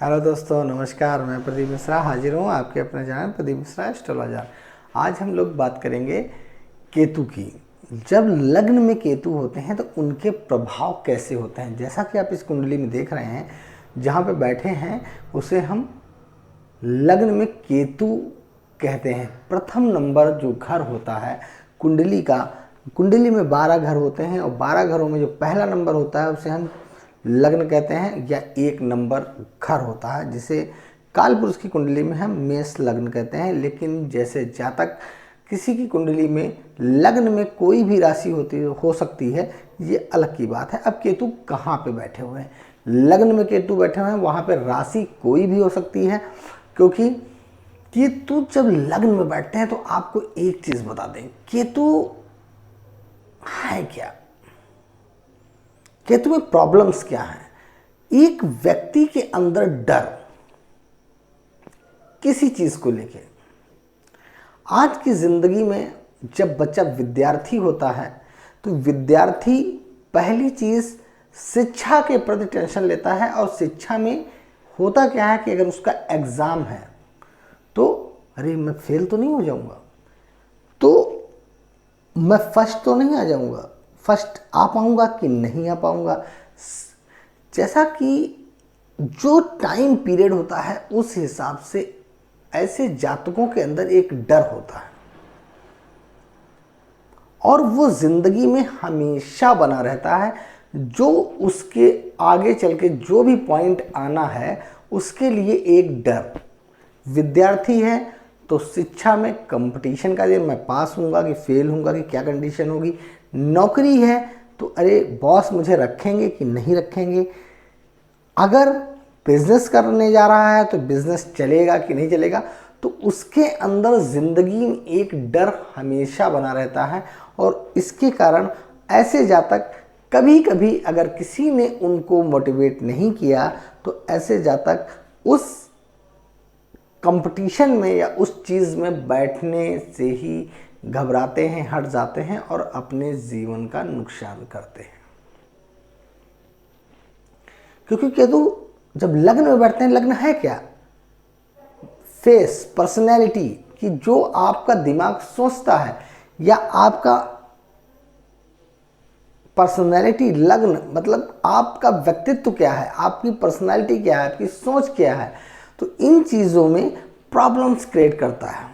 Hello दोस्तों, नमस्कार। मैं प्रदीप मिश्रा हाजिर हूँ आपके अपने चैनल प्रदीप मिश्रा एस्ट्रोलॉजर। आज हम लोग बात करेंगे केतु की। जब लग्न में केतु होते हैं तो उनके प्रभाव कैसे होते हैं। जैसा कि आप इस कुंडली में देख रहे हैं, जहाँ पे बैठे हैं उसे हम लग्न में केतु कहते हैं। प्रथम नंबर जो घर होता है कुंडली का, कुंडली में 12 घर होते हैं और 12 घरों में जो पहला नंबर होता है उसे हम लग्न कहते हैं, या 1 नंबर घर होता है, जिसे कालपुरुष की कुंडली में हम मेष लग्न कहते हैं। लेकिन जैसे जातक किसी की कुंडली में लग्न में कोई भी राशि हो सकती है, ये अलग की बात है। अब केतु कहाँ पे बैठे हुए हैं? लग्न में केतु बैठे हुए हैं, वहाँ पे राशि कोई भी हो सकती है, क्योंकि केतु जब लग्न में बैठते हैं तो आपको एक चीज़ बता दें, केतु है क्या, केतु में प्रॉब्लम्स क्या हैं। एक व्यक्ति के अंदर डर किसी चीज को लेके। आज की जिंदगी में जब बच्चा विद्यार्थी होता है तो विद्यार्थी पहली चीज शिक्षा के प्रति टेंशन लेता है, और शिक्षा में होता क्या है कि अगर उसका एग्जाम है तो अरे मैं फेल तो नहीं हो जाऊंगा, तो मैं फर्स्ट तो नहीं आ जाऊंगा, फर्स्ट आ पाऊंगा कि नहीं आ पाऊंगा। जैसा कि जो टाइम पीरियड होता है उस हिसाब से ऐसे जातकों के अंदर एक डर होता है, और वो जिंदगी में हमेशा बना रहता है। जो उसके आगे चल के जो भी पॉइंट आना है उसके लिए एक डर। विद्यार्थी है तो शिक्षा में कंपटीशन का, मैं पास होऊंगा कि फेल होऊंगा कि क्या कंडीशन होगी। नौकरी है तो अरे बॉस मुझे रखेंगे कि नहीं रखेंगे। अगर बिजनेस करने जा रहा है तो बिजनेस चलेगा कि नहीं चलेगा। तो उसके अंदर जिंदगी में एक डर हमेशा बना रहता है, और इसके कारण ऐसे जातक कभी कभी अगर किसी ने उनको मोटिवेट नहीं किया तो ऐसे जातक उस कंपटीशन में या उस चीज़ में बैठने से ही घबराते हैं, हट जाते हैं और अपने जीवन का नुकसान करते हैं। क्योंकि केतु जब लग्न में बैठते हैं, लग्न है क्या? फेस, पर्सनैलिटी, कि जो आपका दिमाग सोचता है, या आपका पर्सनैलिटी लग्न मतलब आपका व्यक्तित्व क्या है, आपकी पर्सनैलिटी क्या है, आपकी सोच क्या है। तो इन चीज़ों में प्रॉब्लम्स क्रिएट करता है।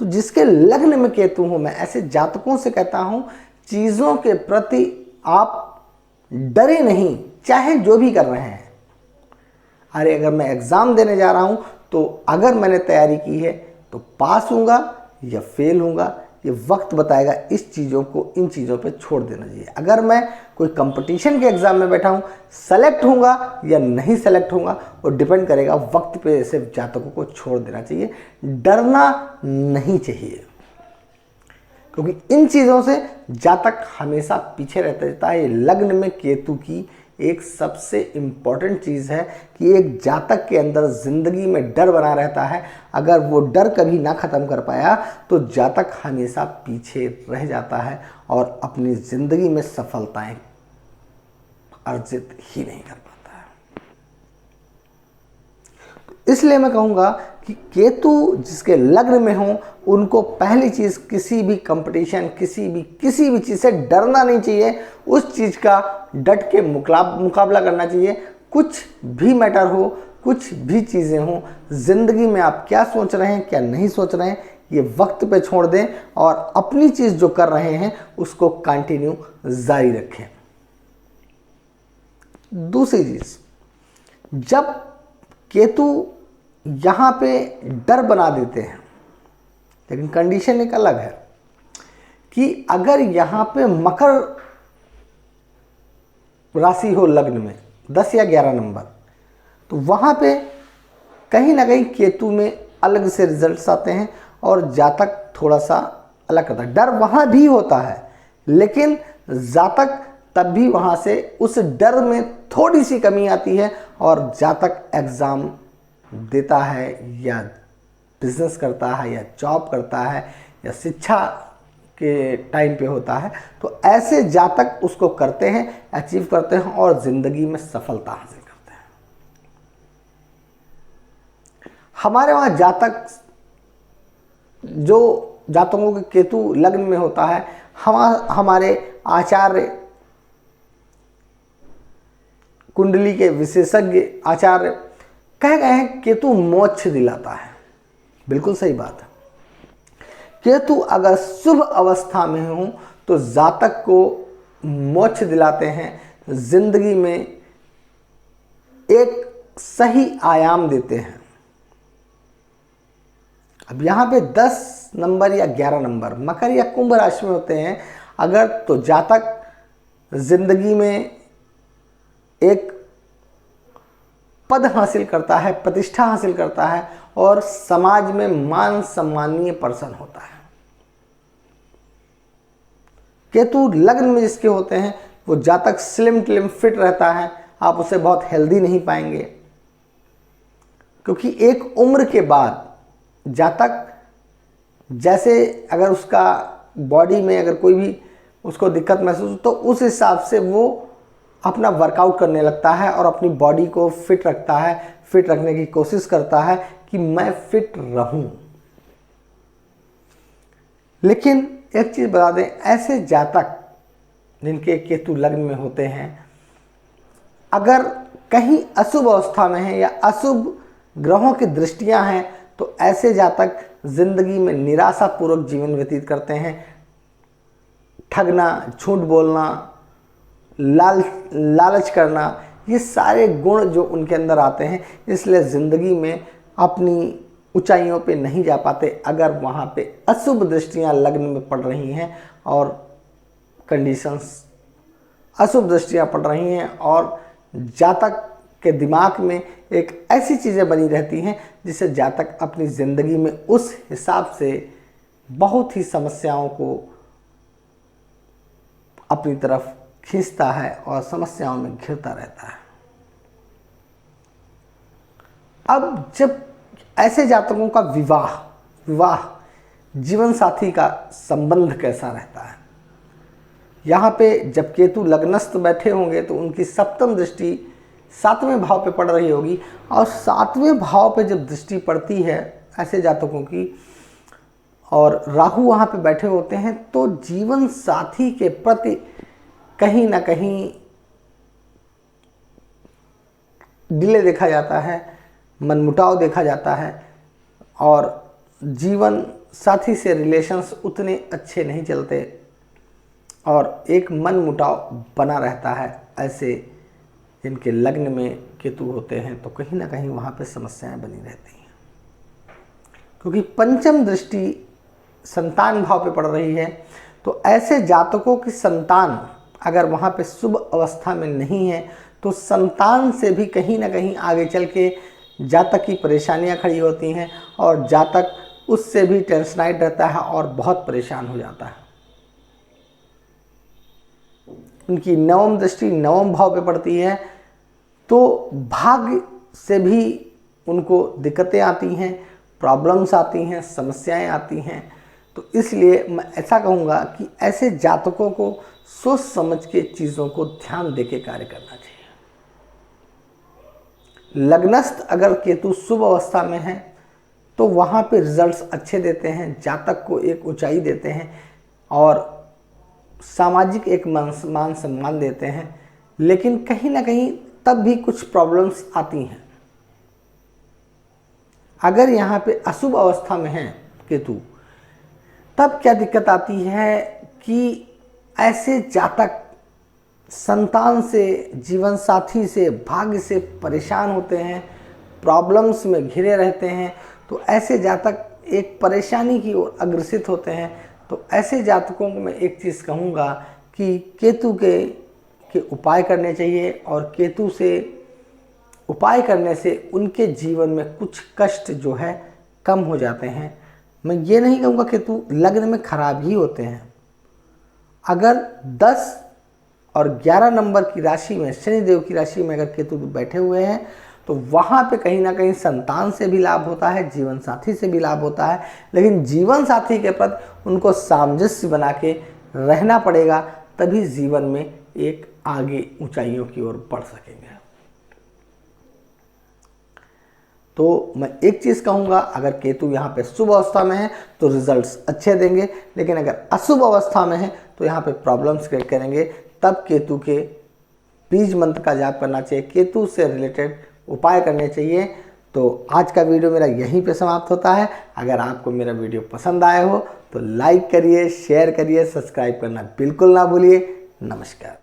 तो जिसके लग्न में केतु हूं, मैं ऐसे जातकों से कहता हूं, चीज़ों के प्रति आप डरे नहीं, चाहे जो भी कर रहे हैं। अरे अगर मैं एग्ज़ाम देने जा रहा हूं तो अगर मैंने तैयारी की है तो पास होऊंगा या फेल होऊंगा, ये वक्त बताएगा। इस चीज़ों को इन चीज़ों पे छोड़ देना चाहिए। अगर मैं कोई कंपटीशन के एग्ज़ाम में बैठा हूँ, सेलेक्ट होऊंगा या नहीं सेलेक्ट होऊंगा वो डिपेंड करेगा वक्त पे। ऐसे जातकों को छोड़ देना चाहिए, डरना नहीं चाहिए, क्योंकि इन चीज़ों से जातक हमेशा पीछे रहता है। ये लग्न में केतु की एक सबसे इम्पॉर्टेंट चीज़ है कि एक जातक के अंदर ज़िंदगी में डर बना रहता है। अगर वो डर कभी ना ख़त्म कर पाया तो जातक हमेशा पीछे रह जाता है और अपनी ज़िंदगी में सफलताएं अर्जित ही नहीं कर पाता है। इसलिए मैं कहूँगा कि केतु जिसके लग्न में हो, उनको पहली चीज़ किसी भी कंपटीशन, किसी भी चीज़ से डरना नहीं चाहिए। उस चीज़ का डट के मुकाबला करना चाहिए। कुछ भी मैटर हो, कुछ भी चीज़ें हों, ज़िंदगी में आप क्या सोच रहे हैं, क्या नहीं सोच रहे हैं, ये वक्त पे छोड़ दें और अपनी चीज़ जो कर रहे हैं उसको कंटिन्यू जारी रखें। दूसरी चीज़, जब केतु यहाँ पे डर बना देते हैं, लेकिन कंडीशन एक अलग है कि अगर यहाँ पे मकर राशि हो लग्न में 10 या 11 नंबर, तो वहाँ पे कहीं ना कहीं केतु में अलग से रिजल्ट्स आते हैं और जातक थोड़ा सा अलग करता है। डर वहाँ भी होता है, लेकिन जातक तब भी वहाँ से उस डर में थोड़ी सी कमी आती है और जातक एग्ज़ाम देता है या बिजनेस करता है या जॉब करता है या शिक्षा के टाइम पे होता है। तो ऐसे जातक उसको करते हैं, अचीव करते हैं और ज़िंदगी में सफलता हासिल करते हैं। हमारे वहाँ जातक, जो जातकों के केतु लग्न में होता है, हमारे आचार्य, कुंडली के विशेषज्ञ आचार्य कह गए हैं केतु मोक्ष दिलाता है। बिल्कुल सही बात है। केतु अगर शुभ अवस्था में हो तो जातक को मोक्ष दिलाते हैं, जिंदगी में एक सही आयाम देते हैं। अब यहाँ पे 10 नंबर या 11 नंबर मकर या कुंभ राशि में होते हैं अगर, तो जातक जिंदगी में एक पद हासिल करता है, प्रतिष्ठा हासिल करता है और समाज में मान सम्मानीय पर्सन होता है। केतु लग्न में जिसके होते हैं वो जातक स्लिम ट्लिम फिट रहता है, आप उसे बहुत हेल्दी नहीं पाएंगे, क्योंकि एक उम्र के बाद जातक जैसे अगर उसका बॉडी में अगर कोई भी उसको दिक्कत महसूस तो उस हिसाब से वो अपना वर्कआउट करने लगता है और अपनी बॉडी को फिट रखता है, फिट रखने की कोशिश करता है कि मैं फिट रहूं। लेकिन एक चीज़ बता दें, ऐसे जातक जिनके केतु लग्न में होते हैं अगर कहीं अशुभ अवस्था में है या अशुभ ग्रहों की दृष्टियां हैं तो ऐसे जातक जिंदगी में निराशापूर्वक जीवन व्यतीत करते हैं। ठगना, झूठ बोलना, लालच करना, ये सारे गुण जो उनके अंदर आते हैं, इसलिए ज़िंदगी में अपनी ऊंचाइयों पे नहीं जा पाते अगर वहाँ पे अशुभ दृष्टियाँ लग्न में पड़ रही हैं और कंडीशंस अशुभ दृष्टियाँ पड़ रही हैं और जातक के दिमाग में एक ऐसी चीज़ें बनी रहती हैं जिससे जातक अपनी ज़िंदगी में उस हिसाब से बहुत ही समस्याओं को अपनी तरफ खींचता है और समस्याओं में घिरता रहता है। अब जब ऐसे जातकों का विवाह जीवन साथी का संबंध कैसा रहता है, यहाँ पे जब केतु लग्नस्थ बैठे होंगे तो उनकी सप्तम दृष्टि 7वें भाव पे पड़ रही होगी और 7वें भाव पे जब दृष्टि पड़ती है ऐसे जातकों की और राहु वहाँ पे बैठे होते हैं तो जीवन साथी के प्रति कहीं ना कहीं डिले देखा जाता है, मनमुटाव देखा जाता है और जीवन साथी से रिलेशंस उतने अच्छे नहीं चलते और एक मनमुटाव बना रहता है। ऐसे जिनके लग्न में केतु होते हैं तो कहीं ना कहीं वहाँ पे समस्याएं बनी रहती हैं, क्योंकि पंचम दृष्टि संतान भाव पे पड़ रही है। तो ऐसे जातकों की संतान अगर वहाँ पे शुभ अवस्था में नहीं है तो संतान से भी कहीं ना कहीं आगे चल के जातक की परेशानियाँ खड़ी होती हैं और जातक उससे भी टेंशनाइड रहता है और बहुत परेशान हो जाता है। उनकी नवम दृष्टि नवम भाव पे पड़ती है तो भाग्य से भी उनको दिक्कतें आती हैं, प्रॉब्लम्स आती हैं, समस्याएं आती हैं। तो इसलिए मैं ऐसा कहूँगा कि ऐसे जातकों को सोच समझ के चीज़ों को ध्यान देके कार्य करना चाहिए। लग्नस्थ अगर केतु शुभ अवस्था में है तो वहाँ पे रिजल्ट्स अच्छे देते हैं, जातक को एक ऊंचाई देते हैं और सामाजिक एक मान सम्मान देते हैं। लेकिन कहीं ना कहीं तब भी कुछ प्रॉब्लम्स आती हैं। अगर यहाँ पे अशुभ अवस्था में है केतु तब क्या दिक्कत आती है कि ऐसे जातक संतान से, जीवन साथी से, भाग्य से परेशान होते हैं, प्रॉब्लम्स में घिरे रहते हैं। तो ऐसे जातक एक परेशानी की ओर अग्रसित होते हैं। तो ऐसे जातकों को मैं एक चीज़ कहूँगा कि केतु के उपाय करने चाहिए और केतु से उपाय करने से उनके जीवन में कुछ कष्ट जो है कम हो जाते हैं। मैं ये नहीं कहूँगा केतु लग्न में खराब ही होते हैं। अगर 10 और 11 नंबर की राशि में, शनिदेव की राशि में अगर केतु बैठे हुए हैं तो वहाँ पे कहीं ना कहीं संतान से भी लाभ होता है, जीवन साथी से भी लाभ होता है। लेकिन जीवन साथी के प्रति उनको सामंजस्य बना के रहना पड़ेगा, तभी जीवन में एक आगे ऊंचाइयों की ओर बढ़ सकेंगे। तो मैं एक चीज़ कहूँगा, अगर केतु यहाँ पे शुभ अवस्था में है तो रिजल्ट्स अच्छे देंगे, लेकिन अगर अशुभ अवस्था में है तो यहाँ पे प्रॉब्लम्स क्रिएट करेंगे। तब केतु के बीज मंत्र का जाप करना चाहिए, केतु से रिलेटेड उपाय करने चाहिए। तो आज का वीडियो मेरा यहीं पे समाप्त होता है। अगर आपको मेरा वीडियो पसंद आया हो तो लाइक करिए, शेयर करिए, सब्सक्राइब करना बिल्कुल ना भूलिए। नमस्कार।